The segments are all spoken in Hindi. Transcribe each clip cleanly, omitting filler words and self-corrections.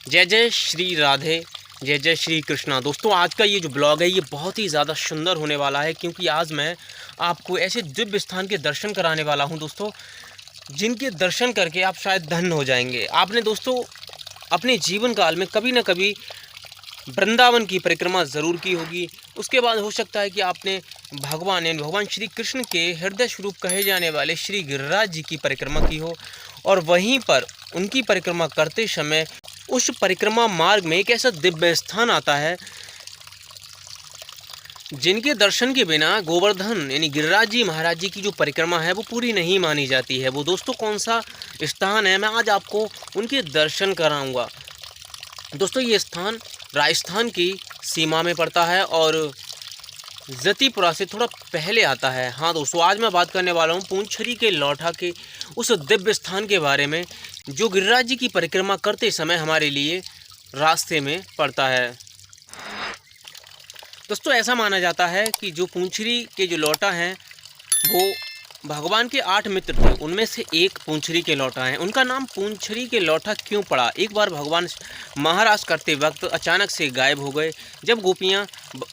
जय जय श्री राधे, जय जय श्री कृष्णा। दोस्तों आज का ये जो ब्लॉग है ये बहुत ही ज़्यादा सुंदर होने वाला है, क्योंकि आज मैं आपको ऐसे दिव्य स्थान के दर्शन कराने वाला हूं दोस्तों, जिनके दर्शन करके आप शायद धन्य हो जाएंगे। आपने दोस्तों अपने जीवन काल में कभी न कभी वृंदावन की परिक्रमा ज़रूर की होगी। उसके बाद हो सकता है कि आपने भगवान श्री कृष्ण के हृदय स्वरूप कहे जाने वाले श्री गिरिराज जी की परिक्रमा की हो, और वहीं पर उनकी परिक्रमा करते समय उस परिक्रमा मार्ग में एक ऐसा दिव्य स्थान आता है जिनके दर्शन के बिना गोवर्धन यानी गिरिराज जी महाराज जी की जो परिक्रमा है वो पूरी नहीं मानी जाती है। वो दोस्तों कौन सा स्थान है, मैं आज आपको उनके दर्शन कराऊंगा। दोस्तों ये स्थान राजस्थान की सीमा में पड़ता है और जतीपुरा से थोड़ा पहले आता है। हाँ दोस्तों, आज मैं बात करने वाला हूँ पूंछरी के लौठा के उस दिव्य स्थान के बारे में जो गिरिराज जी की परिक्रमा करते समय हमारे लिए रास्ते में पड़ता है। दोस्तों ऐसा माना जाता है कि जो पूंछरी के जो लौटा हैं वो भगवान के 8 मित्र थे, उनमें से एक पूंछरी के लौटा हैं। उनका नाम पूंछरी के लौटा क्यों पड़ा? एक बार भगवान महाराज करते वक्त अचानक से गायब हो गए। जब गोपियाँ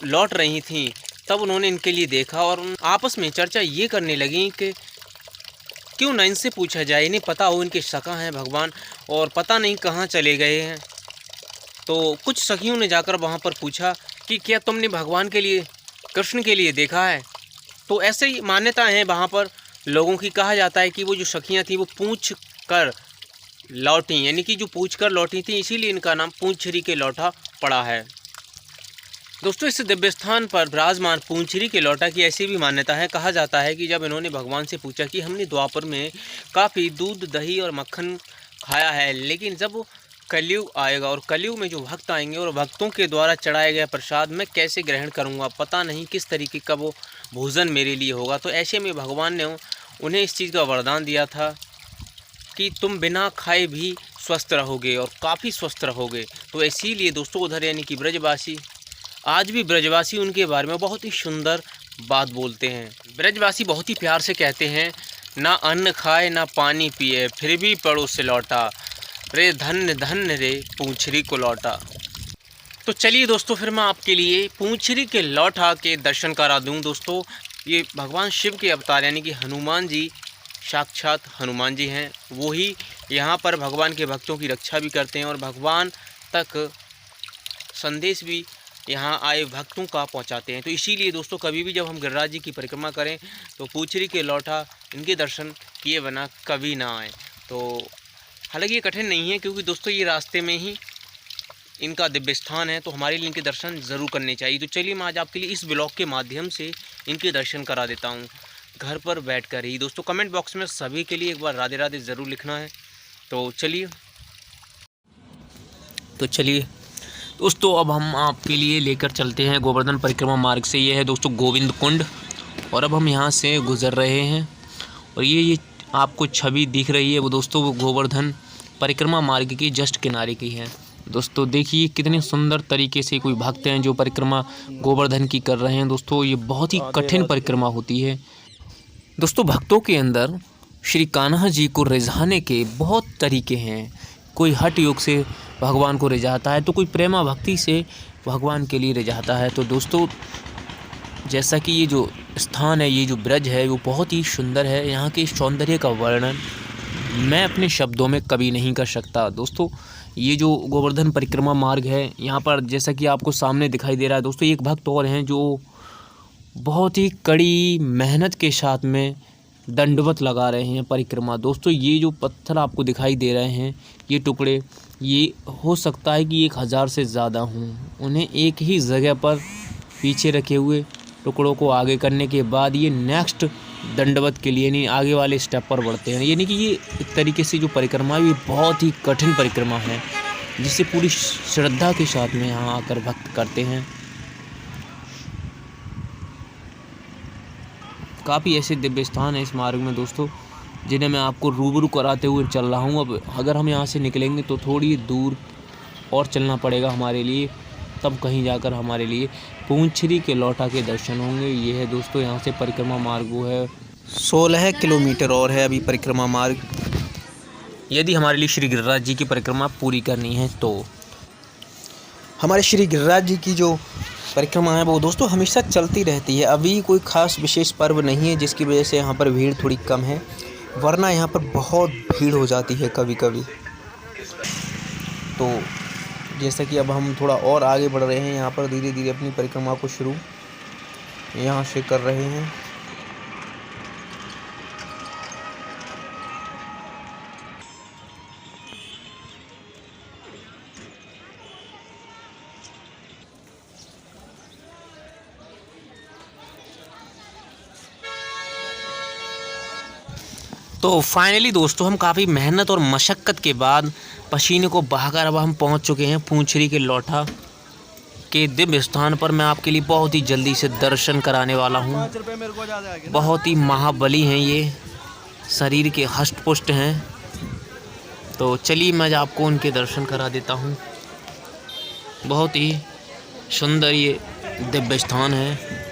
लौट रही थीं तब उन्होंने इनके लिए देखा और आपस में चर्चा ये करने लगी कि क्यों न इनसे पूछा जाए, इन्हें पता हो इनके सखा हैं भगवान और पता नहीं कहाँ चले गए हैं। तो कुछ सखियों ने जाकर वहाँ पर पूछा कि क्या तुमने भगवान के लिए कृष्ण के लिए देखा है? तो ऐसे ही मान्यता है वहाँ पर लोगों की। कहा जाता है कि वो जो सखियाँ थीं वो पूछ कर लौटी, यानी कि जो पूछ कर लौटी थी, इसीलिए इनका नाम पूंछरी के लौटा पड़ा है। दोस्तों इस दिव्य स्थान पर विराजमान पूंछरी के लौटा की ऐसी भी मान्यता है। कहा जाता है कि जब इन्होंने भगवान से पूछा कि हमने द्वापर में काफ़ी दूध दही और मक्खन खाया है, लेकिन जब कलयुग आएगा और कलयुग में जो भक्त आएंगे और भक्तों के द्वारा चढ़ाया गया प्रसाद मैं कैसे ग्रहण करूंगा, पता नहीं किस तरीके का वो भोजन मेरे लिए होगा। तो ऐसे में भगवान ने उन्हें इस चीज़ का वरदान दिया था कि तुम बिना खाए भी स्वस्थ रहोगे और काफ़ी स्वस्थ रहोगे। तो इसीलिए दोस्तों उधर यानी कि ब्रजवासी, आज भी ब्रजवासी उनके बारे में बहुत ही सुंदर बात बोलते हैं। ब्रजवासी बहुत ही प्यार से कहते हैं, ना अन्न खाए ना पानी पिए फिर भी पड़ोस से लौटा, रे धन्य धन्य रे पूंछरी को लौटा। तो चलिए दोस्तों फिर मैं आपके लिए पूंछरी के लौटा के दर्शन करा दूं। दोस्तों ये भगवान शिव के अवतार यानी कि हनुमान जी, साक्षात हनुमान जी हैं। वो ही यहाँ पर भगवान के भक्तों की रक्षा भी करते हैं और भगवान तक संदेश भी यहाँ आए भक्तों का पहुँचाते हैं। तो इसीलिए दोस्तों कभी भी जब हम गिरिराज जी की परिक्रमा करें तो पूंछरी के लौटा इनके दर्शन किए बिना कभी ना आए। तो हालांकि ये कठिन नहीं है, क्योंकि दोस्तों ये रास्ते में ही इनका दिव्य स्थान है, तो हमारे लिए इनके दर्शन ज़रूर करने चाहिए। तो चलिए मैं आज आपके लिए इस ब्लॉग के माध्यम से इनके दर्शन करा देता हूँ घर पर बैठकर ही। दोस्तों कमेंट बॉक्स में सभी के लिए एक बार राधे राधे ज़रूर लिखना है। तो चलिए दोस्तों अब हम आपके लिए लेकर चलते हैं गोवर्धन परिक्रमा मार्ग से। ये है दोस्तों गोविंद कुंड, और अब हम यहाँ से गुज़र रहे हैं और ये आपको छवि दिख रही है वो दोस्तों वो गोवर्धन परिक्रमा मार्ग की जस्ट किनारे की है। दोस्तों देखिए कितने सुंदर तरीके से कोई भक्त हैं जो परिक्रमा गोवर्धन की कर रहे हैं। दोस्तों ये बहुत ही कठिन परिक्रमा होती है। दोस्तों भक्तों के अंदर श्री कान्हा जी को रिझाने के बहुत तरीके हैं। कोई हठ योग से भगवान को रिझाता है तो कोई प्रेमा भक्ति से भगवान के लिए रिझाता है। तो दोस्तों जैसा कि ये जो स्थान है, ये जो ब्रज है वो बहुत ही सुंदर है। यहाँ के सौंदर्य का वर्णन मैं अपने शब्दों में कभी नहीं कर सकता। दोस्तों ये जो गोवर्धन परिक्रमा मार्ग है यहाँ पर जैसा कि आपको सामने दिखाई दे रहा है, दोस्तों एक भक्त और हैं जो बहुत ही कड़ी मेहनत के साथ में दंडवत लगा रहे हैं परिक्रमा। दोस्तों ये जो पत्थर आपको दिखाई दे रहे हैं, ये टुकड़े, ये हो सकता है कि 1000 से ज़्यादा हों। उन्हें एक ही जगह पर पीछे रखे हुए टुकड़ों को आगे करने के बाद ये नेक्स्ट दंडवत के लिए यानी आगे वाले स्टेप पर बढ़ते हैं। यानी कि ये एक तरीके से जो परिक्रमा है ये बहुत ही कठिन परिक्रमा है, जिसे पूरी श्रद्धा के साथ में यहाँ आकर भक्त करते हैं। काफ़ी ऐसे दिव्य स्थान है इस मार्ग में दोस्तों, जिन्हें मैं आपको रूबरू कराते हुए चल रहा हूँ। अब अगर हम यहाँ से निकलेंगे तो थोड़ी दूर और चलना पड़ेगा हमारे लिए, तब कहीं जाकर हमारे लिए पूंछरी के लौटा के दर्शन होंगे। ये है दोस्तों यहाँ से परिक्रमा मार्ग वो है 16 किलोमीटर और है अभी परिक्रमा मार्ग, यदि हमारे लिए श्री गिरिराज जी की परिक्रमा पूरी करनी है तो। हमारे श्री गिरिराज जी की जो परिक्रमा है वो दोस्तों हमेशा चलती रहती है। अभी कोई ख़ास विशेष पर्व नहीं है जिसकी वजह से यहाँ पर भीड़ थोड़ी कम है, वरना यहाँ पर बहुत भीड़ हो जाती है कभी कभी। तो जैसा कि अब हम थोड़ा और आगे बढ़ रहे हैं, यहाँ पर धीरे धीरे अपनी परिक्रमा को शुरू यहाँ से कर रहे हैं। तो फाइनली दोस्तों हम काफ़ी मेहनत और मशक्क़त के बाद पसीने को बहाकर अब हम पहुंच चुके हैं पूंछरी के लौठा के दिव्य स्थान पर। मैं आपके लिए बहुत ही जल्दी से दर्शन कराने वाला हूं। बहुत ही महाबली हैं ये, शरीर के हष्ट पुष्ट हैं। तो चलिए मैं आपको उनके दर्शन करा देता हूं। बहुत ही सुंदर ये दिव्य स्थान है।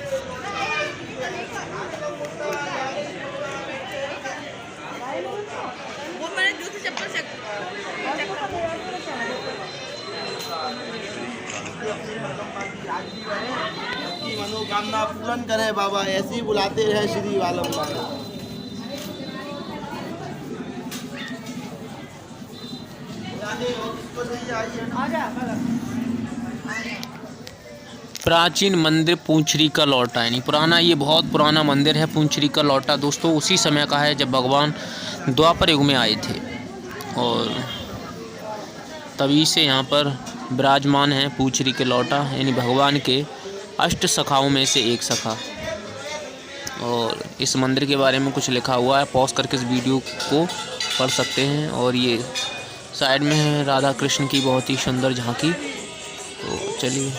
की मनोकामना पूर्ण करे बाबा, ऐसे ही बुलाते रहे श्री वालम बाबा। प्राचीन मंदिर पूंछरी का लौटा, यानी पुराना, ये बहुत पुराना मंदिर है पूंछरी का लौटा दोस्तों। उसी समय का है जब भगवान द्वापर युग में आए थे और तभी से यहाँ पर विराजमान है पूंछरी के लौटा, यानी भगवान के अष्ट सखाओं में से एक सखा। और इस मंदिर के बारे में कुछ लिखा हुआ है, पॉज करके इस वीडियो को पढ़ सकते हैं। और ये साइड में है राधा कृष्ण की बहुत ही सुंदर झांकी। तो चलिए